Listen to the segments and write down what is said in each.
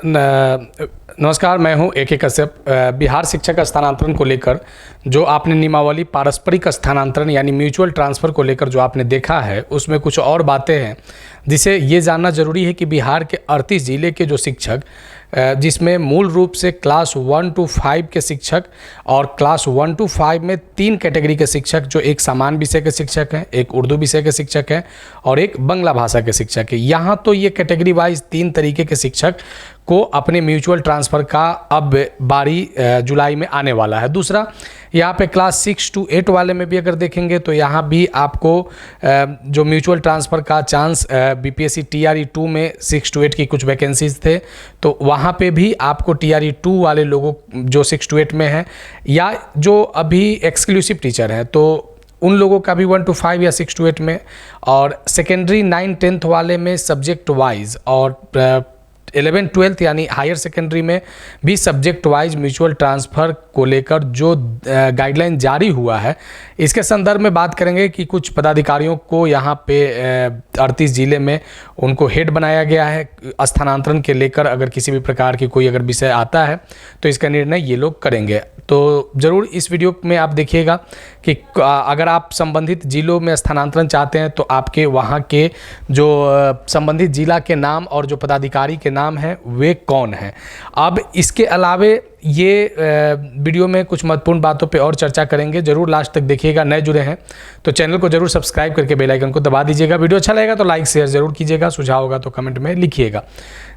नमस्कार, मैं हूं AK कश्यप। बिहार शिक्षक स्थानांतरण को लेकर जो आपने नियमावली पारस्परिक स्थानांतरण यानी म्यूचुअल ट्रांसफ़र को लेकर जो आपने देखा है, उसमें कुछ और बातें हैं जिसे ये जानना ज़रूरी है कि बिहार के 38 ज़िले के जो शिक्षक, जिसमें मूल रूप से क्लास 1 to 5 के शिक्षक और क्लास 1 to 5 में 3 कैटेगरी के शिक्षक, जो एक सामान्य विषय के शिक्षक हैं, एक उर्दू विषय के शिक्षक हैं और एक बांग्ला भाषा के शिक्षक हैं। यहाँ तो ये कैटेगरी वाइज 3 तरीके के शिक्षक को अपने म्यूचुअल ट्रांसफ़र का अब बारी जुलाई में आने वाला है। दूसरा, यहाँ पे क्लास 6 to 8 वाले में भी अगर देखेंगे तो यहाँ भी आपको जो म्यूचुअल ट्रांसफ़र का चांस BPSC TRE 2 में 6 to 8 की कुछ वैकेंसीज थे, तो वहाँ पे भी आपको TRE 2 वाले लोगों जो 6 to 8 में हैं या जो अभी एक्सक्लूसिव टीचर हैं, तो उन लोगों का भी 1 to 5 या 6 to 8 में, और सेकेंडरी 9 10th वाले में सब्जेक्ट वाइज और 11 12th यानी हायर सेकेंडरी में भी सब्जेक्ट वाइज म्यूचुअल ट्रांसफ़र को लेकर जो गाइडलाइन जारी हुआ है, इसके संदर्भ में बात करेंगे कि कुछ पदाधिकारियों को यहाँ पे 38 ज़िले में उनको हेड बनाया गया है स्थानांतरण के लेकर। अगर किसी भी प्रकार की कोई अगर विषय आता है तो इसका निर्णय ये लोग करेंगे। तो ज़रूर इस वीडियो में आप देखिएगा कि अगर आप संबंधित ज़िलों में स्थानांतरण चाहते हैं तो आपके वहाँ के जो संबंधित ज़िला के नाम और जो पदाधिकारी के नाम हैं वे कौन हैं। अब इसके अलावे ये वीडियो में कुछ महत्वपूर्ण बातों पे और चर्चा करेंगे, जरूर लास्ट तक देखिएगा। नए जुड़े हैं तो चैनल को जरूर सब्सक्राइब करके बेल आइकन को दबा दीजिएगा। वीडियो अच्छा लगेगा तो लाइक शेयर जरूर कीजिएगा, सुझाव होगा तो कमेंट में लिखिएगा।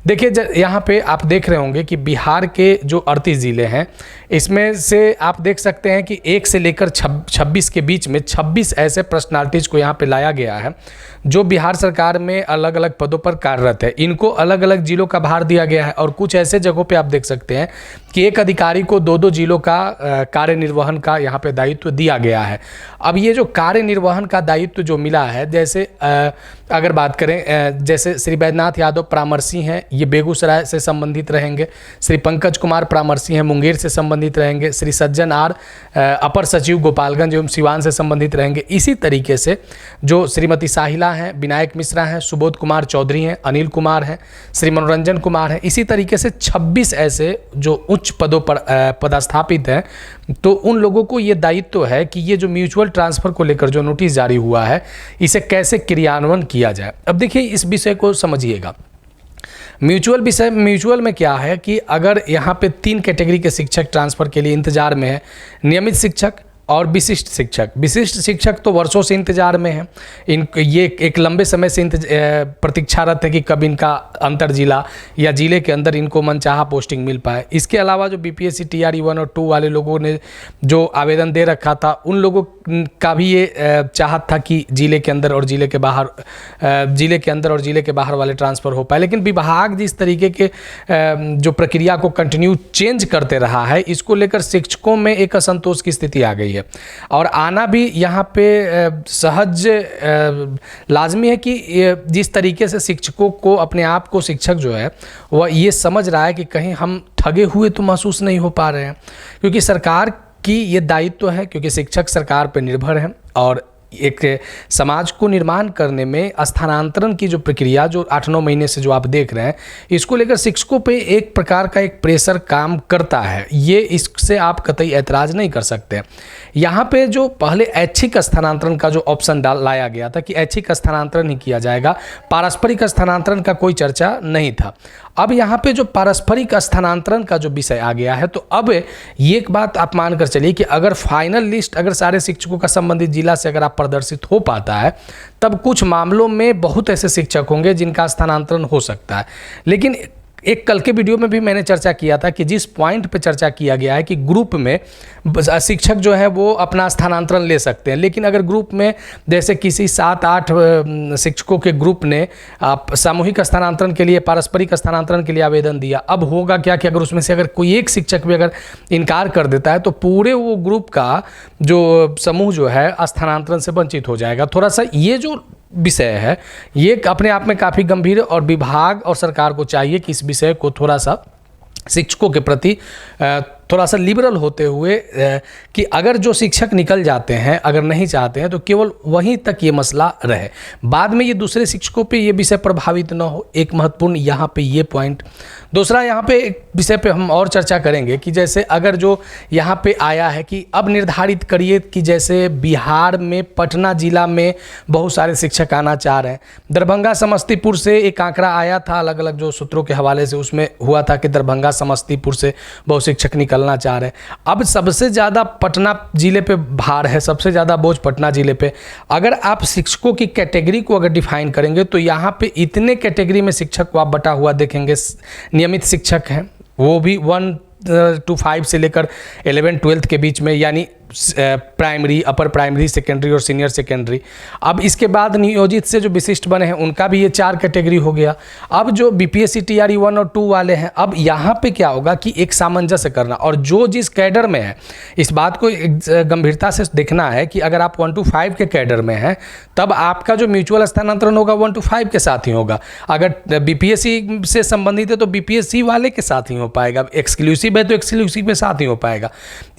देखिए, यहाँ पे आप देख रहे होंगे कि बिहार के जो 38 ज़िले हैं, इसमें से आप देख सकते हैं कि 1 से लेकर 26 के बीच में 26 ऐसे पर्सनालिटीज को यहाँ पे लाया गया है जो बिहार सरकार में अलग अलग पदों पर कार्यरत है। इनको अलग अलग जिलों का भार दिया गया है और कुछ ऐसे जगहों पे आप देख सकते हैं कि एक अधिकारी को 2-2 जिलों का कार्य निर्वहन का यहाँ पे दायित्व दिया गया है। अब ये जो कार्य निर्वहन का दायित्व जो मिला है, जैसे अगर बात करें, जैसे श्री बैद्यनाथ यादव परामर्शी हैं, ये बेगूसराय से संबंधित रहेंगे। श्री पंकज कुमार परामर्शी हैं, मुंगेर से संबंधित रहेंगे। श्री सज्जन आर अपर सचिव गोपालगंज एवं सिवान से संबंधित रहेंगे। इसी तरीके से जो श्रीमती साहिला हैं, विनायक मिश्रा हैं, सुबोध कुमार चौधरी हैं, अनिल कुमार हैं, श्री मनोरंजन कुमार हैं, इसी तरीके से 26 ऐसे जो उच्च पदों पर पदस्थापित हैं, तो उन लोगों को ये दायित्व है कि ये जो म्यूचुअल ट्रांसफ़र को लेकर जो नोटिस जारी हुआ है, इसे कैसे क्रियान्वयन किया जाए। अब देखिए, इस विषय को समझिएगा। म्यूचुअल में क्या है कि अगर यहाँ पे 3 कैटेगरी के शिक्षक ट्रांसफ़र के लिए इंतजार में है, नियमित शिक्षक और विशिष्ट शिक्षक। विशिष्ट शिक्षक तो वर्षों से इंतजार में हैं, ये एक लंबे समय से प्रतीक्षारत है कि कब इनका अंतर जिला या जिले के अंदर इनको मनचाहा पोस्टिंग मिल पाए। इसके अलावा जो BPSC TRE 1 और 2 वाले लोगों ने जो आवेदन दे रखा था, उन लोगों का भी ये चाहत था कि जिले के अंदर और जिले के बाहर वाले ट्रांसफ़र हो पाए। लेकिन विभाग जिस तरीके के जो प्रक्रिया को कंटिन्यू चेंज करते रहा है, इसको लेकर शिक्षकों में एक असंतोष की स्थिति आ गई है और आना भी यहाँ पे सहज लाजमी है कि जिस तरीके से शिक्षकों को अपने आप को शिक्षक जो है वह ये समझ रहा है कि कहीं हम ठगे हुए तो महसूस नहीं हो पा रहे हैं, क्योंकि सरकार की ये दायित्व है, क्योंकि शिक्षक सरकार पर निर्भर हैं और एक समाज को निर्माण करने में स्थानांतरण की जो प्रक्रिया जो 8-9 महीने से जो आप देख रहे हैं, इसको लेकर शिक्षकों पे एक प्रकार का एक प्रेशर काम करता है। ये इससे आप कतई ऐतराज़ नहीं कर सकते। यहाँ पे जो पहले ऐच्छिक स्थानांतरण का जो ऑप्शन लाया गया था कि ऐच्छिक स्थानांतरण ही किया जाएगा, पारस्परिक स्थानांतरण का कोई चर्चा नहीं था। अब यहाँ पे जो पारस्परिक स्थानांतरण का जो विषय आ गया है, तो अब ये एक बात आप मानकर चलिए कि अगर फाइनल लिस्ट अगर सारे शिक्षकों का संबंधित जिला से अगर आप प्रदर्शित हो पाता है, तब कुछ मामलों में बहुत ऐसे शिक्षक होंगे जिनका स्थानांतरण हो सकता है। लेकिन एक कल के वीडियो में भी मैंने चर्चा किया था कि जिस पॉइंट पे चर्चा किया गया है कि ग्रुप में शिक्षक जो है वो अपना स्थानांतरण ले सकते हैं, लेकिन अगर ग्रुप में जैसे किसी 7-8 शिक्षकों के ग्रुप ने सामूहिक स्थानांतरण के लिए, पारस्परिक स्थानांतरण के लिए आवेदन दिया, अब होगा क्या कि अगर उसमें से अगर कोई एक शिक्षक भी अगर इनकार कर देता है तो पूरे वो ग्रुप का जो समूह जो है स्थानांतरण से वंचित हो जाएगा। थोड़ा सा ये जो विषय है ये अपने आप में काफ़ी गंभीर और विभाग और सरकार को चाहिए कि इस विषय को थोड़ा सा शिक्षकों के प्रति थोड़ा सा लिबरल होते हुए कि अगर जो शिक्षक निकल जाते हैं, अगर नहीं चाहते हैं तो केवल वहीं तक ये मसला रहे, बाद में ये दूसरे शिक्षकों पे ये विषय प्रभावित ना हो। एक महत्वपूर्ण यहाँ पे ये पॉइंट। दूसरा यहाँ पे एक विषय पे हम और चर्चा करेंगे कि जैसे अगर जो यहाँ पे आया है कि अब निर्धारित करिए कि जैसे बिहार में पटना जिला में बहुत सारे शिक्षक आना चाह रहे हैं। दरभंगा समस्तीपुर से एक आंकड़ा आया था अलग अलग जो सूत्रों के हवाले से, उसमें हुआ था कि दरभंगा समस्तीपुर से बहुत शिक्षक निकलना चाह रहे हैं। अब सबसे ज़्यादा पटना जिले पे भार है, सबसे ज़्यादा बोझ पटना जिले पे। अगर आप शिक्षकों की कैटेगरी को अगर डिफाइन करेंगे तो यहाँ पे इतने कैटेगरी में शिक्षक को आप बटा हुआ देखेंगे। नियमित शिक्षक हैं वो भी 1 to 5 से लेकर 11-12 के बीच में, यानी प्राइमरी, अपर प्राइमरी, सेकेंडरी और सीनियर सेकेंडरी। अब इसके बाद नियोजित से जो विशिष्ट बने हैं उनका भी ये 4 कैटेगरी हो गया। अब जो बीपीएससी टीआरई 1 और 2 वाले हैं, अब यहाँ पे क्या होगा कि एक सामंजस्य करना, और जो जिस कैडर में है इस बात को गंभीरता से देखना है कि अगर आप 1 to 5 के कैडर में हैं तब आपका जो म्यूचुअल स्थानांतरण होगा 1 to 5 के साथ ही होगा। अगर बीपीएससी से संबंधित है तो बीपीएससी वाले के साथ ही हो पाएगा, एक्सक्लूसिव है तो एक्सक्लूसिव के साथ ही हो पाएगा।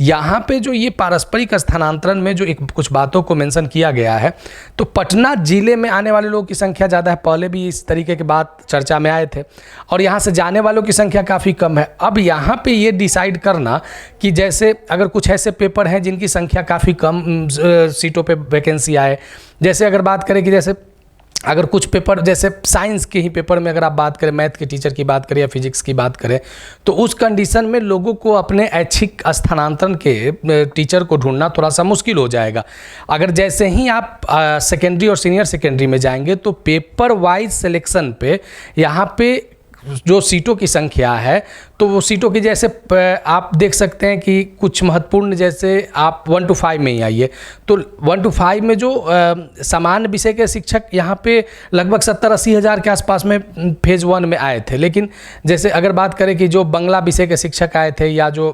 यहाँ पे जो ये पारस्परिक स्थानांतरण में जो एक कुछ बातों को मेंशन किया गया है, तो पटना जिले में आने वाले लोगों की संख्या ज़्यादा है, पहले भी इस तरीके की बात चर्चा में आए थे, और यहाँ से जाने वालों की संख्या काफ़ी कम है। अब यहाँ पे ये डिसाइड करना कि जैसे अगर कुछ ऐसे पेपर हैं जिनकी संख्या काफ़ी कम सीटों पे वैकेंसी आए, जैसे अगर बात करें कि जैसे अगर कुछ पेपर जैसे साइंस के ही पेपर में अगर आप बात करें, मैथ के टीचर की बात करें या फिजिक्स की बात करें, तो उस कंडीशन में लोगों को अपने ऐच्छिक स्थानांतरण के टीचर को ढूंढना थोड़ा सा मुश्किल हो जाएगा। अगर जैसे ही आप सेकेंडरी और सीनियर सेकेंडरी में जाएंगे तो पेपर वाइज सिलेक्शन पे यहाँ पे जो सीटों की संख्या है, तो वो सीटों की जैसे आप देख सकते हैं कि कुछ महत्वपूर्ण, जैसे आप 1 to 5 में ही आइए तो 1 to 5 में जो सामान्य विषय के शिक्षक यहाँ पे लगभग 70-80 हज़ार के आसपास में फेज़ 1 में आए थे। लेकिन जैसे अगर बात करें कि जो बांग्ला विषय के शिक्षक आए थे या जो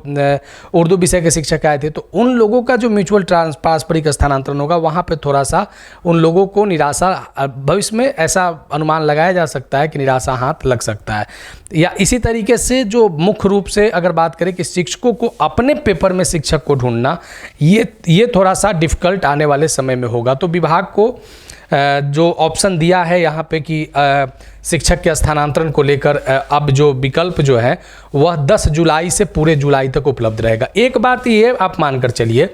उर्दू विषय के शिक्षक आए थे, तो उन लोगों का जो म्यूचुअल पारस्परिक स्थानांतरण होगा वहाँ पर थोड़ा सा उन लोगों को निराशा, भविष्य में ऐसा अनुमान लगाया जा सकता है कि निराशा हाथ लग सकता है। या इसी तरीके से जो मुख्य रूप से अगर बात करें कि शिक्षकों को अपने पेपर में शिक्षक को ढूंढना, ये थोड़ा सा डिफ़िकल्ट आने वाले समय में होगा। तो विभाग को जो ऑप्शन दिया है यहाँ पे कि शिक्षक के स्थानांतरण को लेकर अब जो विकल्प जो है वह 10 जुलाई से पूरे जुलाई तक उपलब्ध रहेगा। एक बात ये आप मानकर चलिए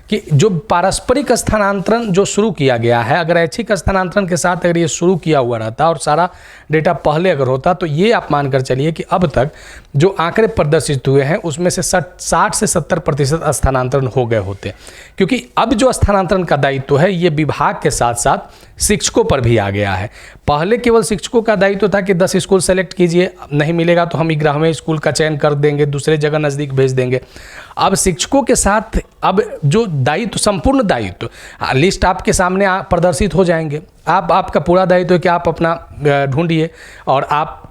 कि जो पारस्परिक स्थानांतरण जो शुरू किया गया है, अगर ऐच्छिक स्थानांतरण के साथ अगर ये शुरू किया हुआ रहता और सारा डेटा पहले अगर होता, तो ये आप मानकर चलिए कि अब तक जो आंकड़े प्रदर्शित हुए हैं उसमें से 60 से 70% स्थानांतरण हो गए होते। क्योंकि अब जो स्थानांतरण का दायित्व है ये विभाग के साथ साथ शिक्षकों पर भी आ गया है। पहले केवल शिक्षकों का दायित्व था कि 10 स्कूल सेलेक्ट कीजिए, नहीं मिलेगा तो हम 11वें स्कूल का चयन कर देंगे, दूसरे जगह नज़दीक भेज देंगे। अब शिक्षकों के साथ अब जो दायित्व, संपूर्ण दायित्व, लिस्ट आपके सामने प्रदर्शित हो जाएंगे। आपका पूरा दायित्व है कि आप अपना ढूंढिए और आप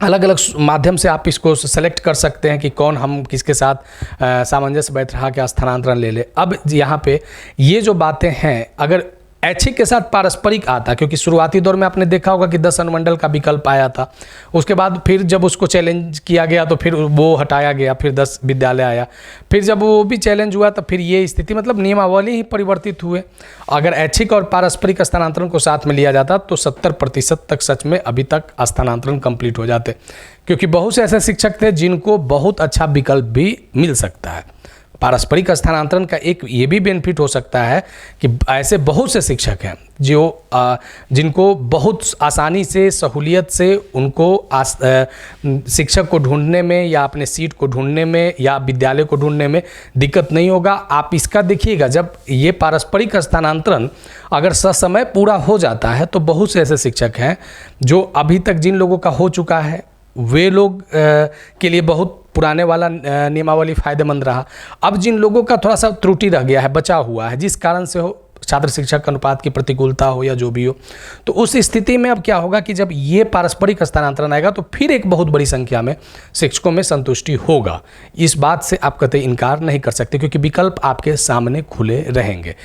अलग अलग माध्यम से आप इसको सेलेक्ट कर सकते हैं कि कौन हम किसके साथ सामंजस्य बैठ रहा के स्थानांतरण ले ले। अब यहाँ पे ये जो बातें हैं, अगर ऐच्छिक के साथ पारस्परिक आता, क्योंकि शुरुआती दौर में आपने देखा होगा कि 10 अनुमंडल का विकल्प आया था, उसके बाद फिर जब उसको चैलेंज किया गया तो फिर वो हटाया गया, फिर 10 विद्यालय आया, फिर जब वो भी चैलेंज हुआ तो फिर ये स्थिति, मतलब नियमावली ही परिवर्तित हुए। अगर ऐच्छिक और पारस्परिक स्थानांतरण को साथ में लिया जाता तो 70% तक सच में अभी तक स्थानांतरण कंप्लीट हो जाते, क्योंकि बहुत से ऐसे शिक्षक थे जिनको बहुत अच्छा विकल्प भी मिल सकता है। पारस्परिक स्थानांतरण का एक ये भी बेनिफिट हो सकता है कि ऐसे बहुत से शिक्षक हैं जो जिनको बहुत आसानी से, सहूलियत से उनको शिक्षक को ढूंढने में या अपने सीट को ढूंढने में या विद्यालय को ढूंढने में दिक्कत नहीं होगा। आप इसका देखिएगा, जब ये पारस्परिक स्थानांतरण अगर ससमय पूरा हो जाता है तो बहुत से ऐसे शिक्षक हैं जो अभी तक जिन लोगों का हो चुका है वे लोग के लिए बहुत पुराने वाला नियमावली फ़ायदेमंद रहा। अब जिन लोगों का थोड़ा सा त्रुटि रह गया है, बचा हुआ है, जिस कारण से हो, छात्र शिक्षक अनुपात की प्रतिकूलता हो या जो भी हो, तो उस स्थिति में अब क्या होगा कि जब ये पारस्परिक स्थानांतरण आएगा तो फिर एक बहुत बड़ी संख्या में शिक्षकों में संतुष्टि होगा। इस बात से आप कतई इनकार नहीं कर सकते, क्योंकि विकल्प आपके सामने खुले रहेंगे।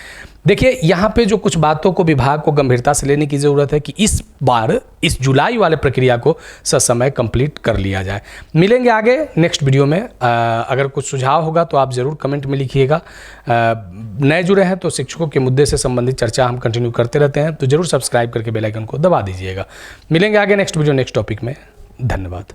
देखिए यहाँ पे जो कुछ बातों को विभाग को गंभीरता से लेने की ज़रूरत है कि इस बार इस जुलाई वाले प्रक्रिया को ससमय कंप्लीट कर लिया जाए। मिलेंगे आगे नेक्स्ट वीडियो में। अगर कुछ सुझाव होगा तो आप ज़रूर कमेंट में लिखिएगा। नए जुड़े हैं तो शिक्षकों के मुद्दे से संबंधित चर्चा हम कंटिन्यू करते रहते हैं, तो ज़रूर सब्सक्राइब करके बेल आइकन को दबा दीजिएगा। मिलेंगे आगे नेक्स्ट वीडियो नेक्स्ट टॉपिक में। धन्यवाद।